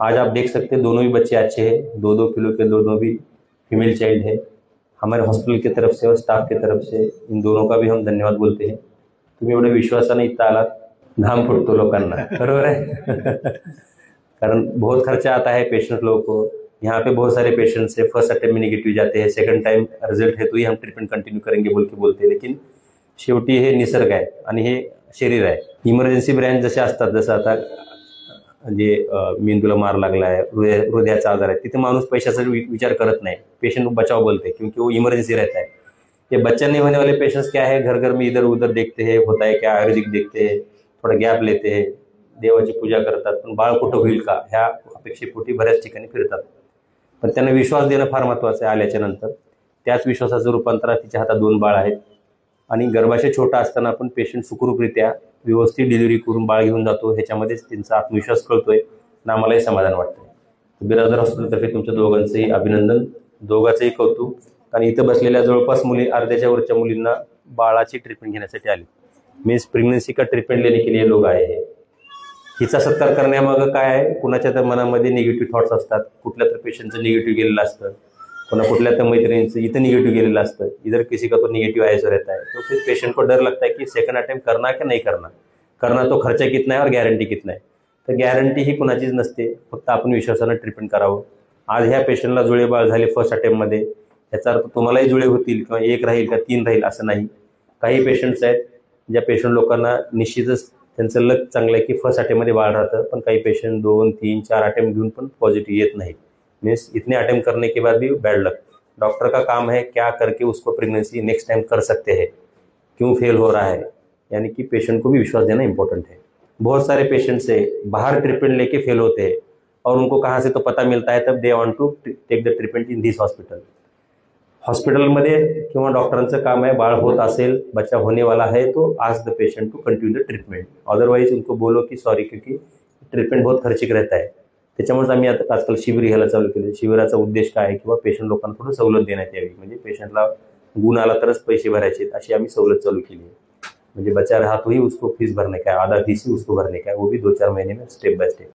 आज आप देख सकते हैं दोनों भी बच्चे अच्छे हैं, 2-2 किलो के दोनों भी फीमेल चाइल्ड है। हमारे हॉस्पिटल की तरफ से और स्टाफ की तरफ से इन दोनों का भी हम धन्यवाद बोलते हैं। तुम्ही एवढ्या विश्वासाने इथं आलात, घाम फुटतो लोकांना, बरोबर है। कारण बहुत खर्चा आता है पेशेंट लोगों को। यहाँ पे बहुत सारे पेशेंट्स है, फर्स्ट अटेम्प्ट में निगेटिव जाते हैं, सेकंड टाइम रिजल्ट है तो ही हम ट्रीटमेंट कंटिन्यू करेंगे बोल के बोलते हैं, लेकिन शेवटी हे निसर्ग आहे आणि हे शरीर आहे। इमर्जन्सी ब्रँच जसे असतात, जसं आता जे मेंदूला मार लागला है, हृदयाचा आजार है, तिथे माणूस पैशाचा विचार करत नहीं, पेशेंट बचाव बोलते हैं क्योंकि वो इमरजेंसी रहता है। ये बच्चा नहीं होने वाले पेशेंट्स क्या है, घर घर में इधर उधर देखते हैं होता है क्या, आयुर्वेदिक देखते हैं, थोड़ा गॅप लेते हैं, देवाची पूजा करतात, पण बाळ कुठं होईल का ह्या अपेक्षेपोटी बऱ्याच ठिकाणी फिरतात। पण त्यांना विश्वास देणं फार महत्त्वाचं आहे आल्याच्या नंतर। त्याच विश्वासाचं रूपांतर तिच्या हातात 2 बाळ आहेत आणि गर्भाशय छोटा असताना पण पेशंट सुखरूपरित्या व्यवस्थित डिलिव्हरी करून बाळ घेऊन जातो, ह्याच्यामध्येच त्यांचा आत्मविश्वास कळतोय आणि आम्हालाही समाधान वाटतंय। बिरादर हॉस्पिटलतर्फे तुमच्या दोघांचंही अभिनंदन, दोघांचंही कौतुक। आणि इथं बसलेल्या जवळपास मुली अर्ध्याच्या वरच्या मुलींना बाळाची ट्रीटमेंट घेण्यासाठी आली, मीन्स प्रेग्नेंसी का ट्रीटमेंट लेने के लिए लोग आए हैं। हिचा सत्कार करण्यामागं काय आहे, कुणाच्या तर मनामध्ये निगेटिव्ह थॉट्स असतात, कुठल्या तर पेशंटचं निगेटिव्ह गेलेलं असतं, पुन्हा कुठल्या तर मैत्रिणींचं इथं निगेटिव्ह गेलेलं असतं, इधर किसी का तो निगेटिव्ह आया रहता है, तो फिर पेशेंट को डर लगता है कि सेकंड अटेम्प्ट करना कि नहीं करना, करना तो खर्चा कितना है और गॅरंटी कितना है। तर गॅरंटी ही कुणाचीच नसते, फक्त आपण विश्वासानं ट्रीटमेंट करावं। आज ह्या पेशंटला जुळे बाळ झाले फर्स्ट अटेम्प्टमध्ये, याचा अर्थ तुम्हालाही जुळे होतील किंवा 1 राहील का 3 राहील असं नाही। काही पेशंट्स आहेत ज्या पेशंट लोकांना निश्चितच त्यांचं लक चांगलं आहे की फर्स्ट अटेम्प्टमध्ये बाळ राहतं, पण काही पेशंट 2, 3, 4 अटेम्प्ट घेऊन पण पॉझिटिव्ह येत नाही, मीन्स इतने अटेम्प्ट करने के बाद भी बैड लक। डॉक्टर का काम है क्या करके उसको प्रेगनेंसी नेक्स्ट टाइम कर सकते हैं, क्यों फेल हो रहा है, यानी कि पेशेंट को भी विश्वास देना इंपॉर्टेंट है। बहुत सारे पेशेंट्स है बाहर ट्रीटमेंट लेके फेल होते हैं और उनको कहाँ से तो पता मिलता है, तब they want to take the treatment in this hospital. हॉस्पिटलमध्ये किंवा डॉक्टरांचं काम है, बाळ होत असेल, बच्चा होने वाला है तो ask the patient to continue the treatment, otherwise उनको बोलो कि सॉरी क्योंकि ट्रीटमेंट बहुत खर्चिक रहता है। त्याच्यामुळेच आम्ही आता आजकाल शिबिर घ्यायला चालू केले। शिबिराचा उद्देश काय आहे, किंवा पेशंट लोकांना थोडं सवलत देण्यात यावी, म्हणजे पेशंटला गुण आला तरच पैसे भरायचे, अशी आम्ही सवलत चालू केली है। म्हणजे बचा रहा तो ही उसको फीस भरने का है, आधा फीस ही उसको भरने का है, वो भी 2-4 महीने में स्टेप बाय स्टेप।